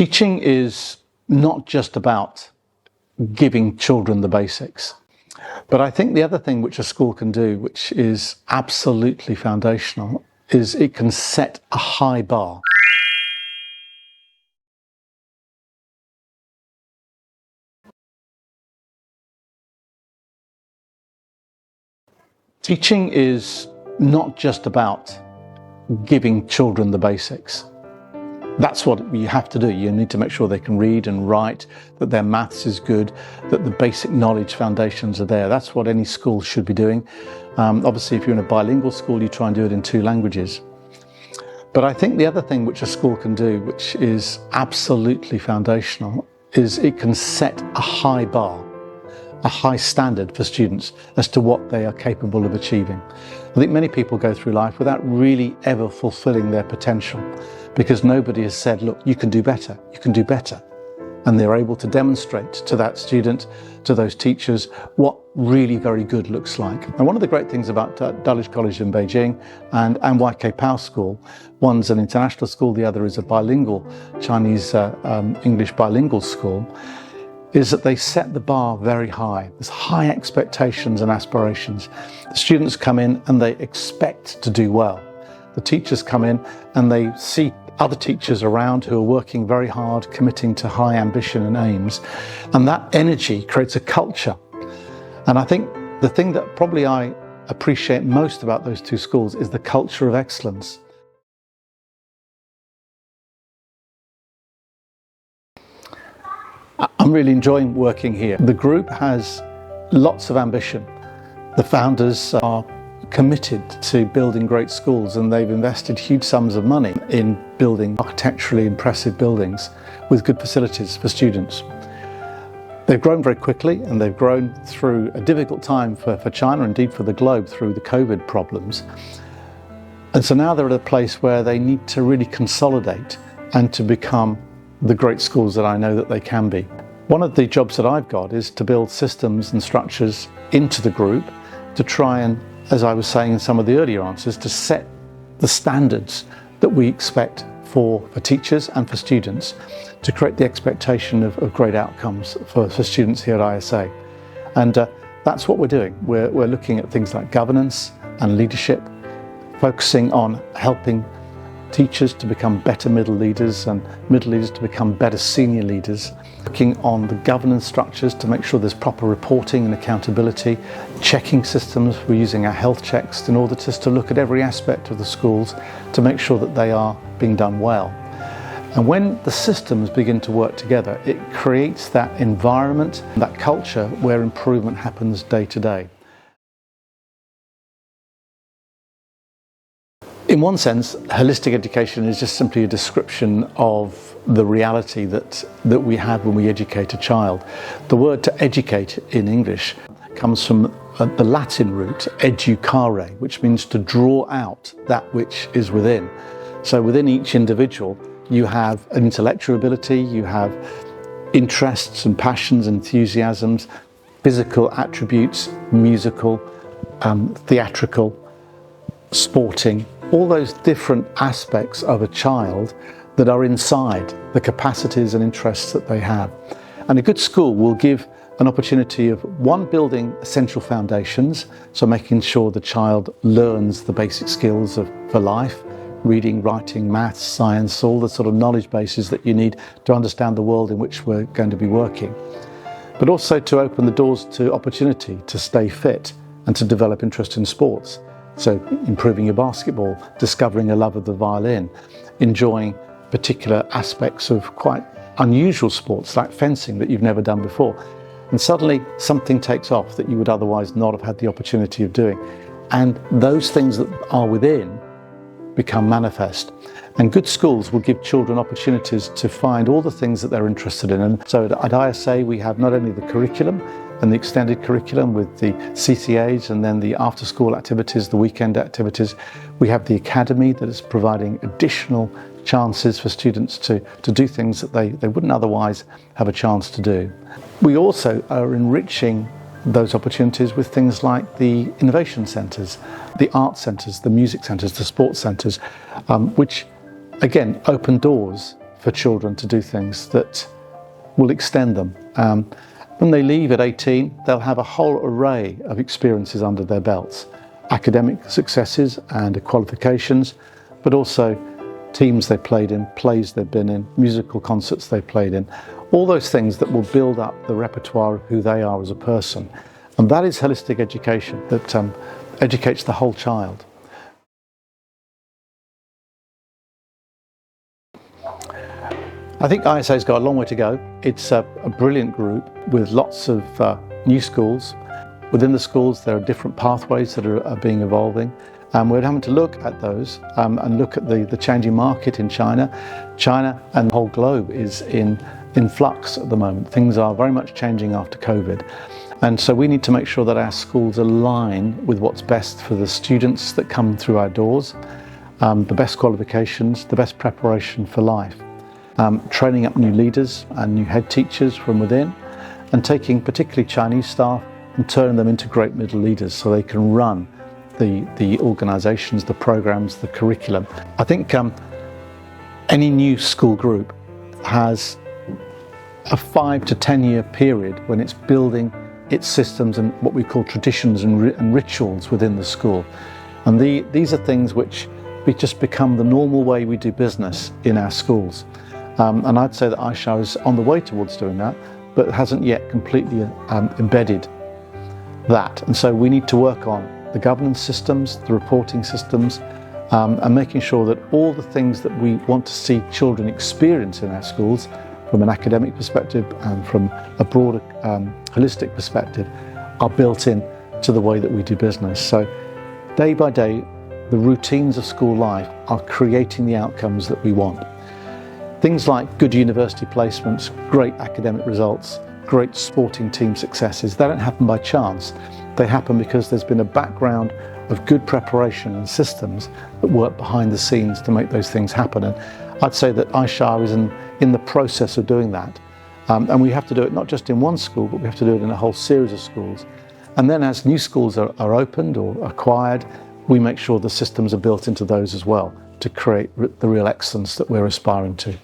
Teaching is not just about giving children the basics. But I think the other thing which a school can do, which is absolutely foundational, is it can set a high bar. Teaching is not just about giving children the basics. That's what you have to do. You need to make sure they can read and write, that their maths is good, that the basic knowledge foundations are there. That's what any school should be doing. Obviously, if you're in a bilingual school, you try and do it in 2 languages. But I think the other thing which a school can do, which is absolutely foundational, is it can set a high bar, a high standard for students as to what they are capable of achieving. I think many people go through life without really ever fulfilling their potential, because nobody has said, look, you can do better, you can do better. And they're able to demonstrate to that student, to those teachers, what really very good looks like. And one of the great things about Dulwich College in Beijing and YK Pao School, one's an international school, the other is a bilingual, Chinese English bilingual school, is that they set the bar very high. There's high expectations and aspirations. The students come in and they expect to do well. The teachers come in and they see other teachers around who are working very hard, committing to high ambition and aims. And that energy creates a culture. And I think the thing that probably I appreciate most about those 2 schools is the culture of excellence. I'm really enjoying working here. The group has lots of ambition. The founders are committed to building great schools, and they've invested huge sums of money in building architecturally impressive buildings with good facilities for students. They've grown very quickly, and they've grown through a difficult time for China, indeed for the globe, through the COVID problems. And so now they're at a place where they need to really consolidate and to become the great schools that I know that they can be. One of the jobs that I've got is to build systems and structures into the group to try and, as I was saying in some of the earlier answers, to set the standards that we expect for teachers and for students, to create the expectation of great outcomes for students here at ISA. And that's what we're doing. We're looking at things like governance and leadership, focusing on helping teachers to become better middle leaders and middle leaders to become better senior leaders, working on the governance structures to make sure there's proper reporting and accountability, checking systems. We're using our health checks in order just to look at every aspect of the schools to make sure that they are being done well. And when the systems begin to work together, it creates that environment, that culture where improvement happens day to day. In one sense, holistic education is just simply a description of the reality that we have when we educate a child. The word to educate in English comes from the Latin root educare, which means to draw out that which is within. So within each individual, you have an intellectual ability, you have interests and passions, enthusiasms, physical attributes, musical, theatrical, sporting, all those different aspects of a child that are inside the capacities and interests that they have. And a good school will give an opportunity of, one, building essential foundations, so making sure the child learns the basic skills for life, reading, writing, maths, science, all the sort of knowledge bases that you need to understand the world in which we're going to be working. But also to open the doors to opportunity to stay fit and to develop interest in sports. So improving your basketball, discovering a love of the violin, enjoying particular aspects of quite unusual sports like fencing that you've never done before. And suddenly something takes off that you would otherwise not have had the opportunity of doing. And those things that are within become manifest. And good schools will give children opportunities to find all the things that they're interested in. And so at ISA we have not only the curriculum and the extended curriculum with the CCAs and then the after-school activities, the weekend activities. We have the academy that is providing additional chances for students to do things that they wouldn't otherwise have a chance to do. We also are enriching those opportunities with things like the innovation centres, the art centres, the music centres, the sports centres, which again open doors for children to do things that will extend them. When they leave at 18, they'll have a whole array of experiences under their belts. Academic successes and qualifications, but also teams they played in, plays they've been in, musical concerts they played in, all those things that will build up the repertoire of who they are as a person. And that is holistic education, that educates the whole child. I think ISA's got a long way to go. It's a brilliant group with lots of new schools. Within the schools there are different pathways that are being evolving. We're having to look at those and look at the changing market in China. China and the whole globe is in flux at the moment. Things are very much changing after COVID. And so we need to make sure that our schools align with what's best for the students that come through our doors, the best qualifications, the best preparation for life. Training up new leaders and new head teachers from within, and taking particularly Chinese staff and turning them into great middle leaders so they can run the organisations, the programmes, the curriculum. I think any new school group has a 5 to 10 year period when it's building its systems and what we call traditions and rituals within the school. And these are things which just become the normal way we do business in our schools. And I'd say that iShow is on the way towards doing that, but hasn't yet completely embedded that. And so we need to work on the governance systems, the reporting systems, and making sure that all the things that we want to see children experience in our schools from an academic perspective and from a broader holistic perspective are built in to the way that we do business. So day by day, the routines of school life are creating the outcomes that we want. Things like good university placements, great academic results, great sporting team successes, they don't happen by chance. They happen because there's been a background of good preparation and systems that work behind the scenes to make those things happen. And I'd say that iShow is in the process of doing that. And we have to do it not just in one school, but we have to do it in a whole series of schools. And then as new schools are opened or acquired, we make sure the systems are built into those as well to create the real excellence that we're aspiring to.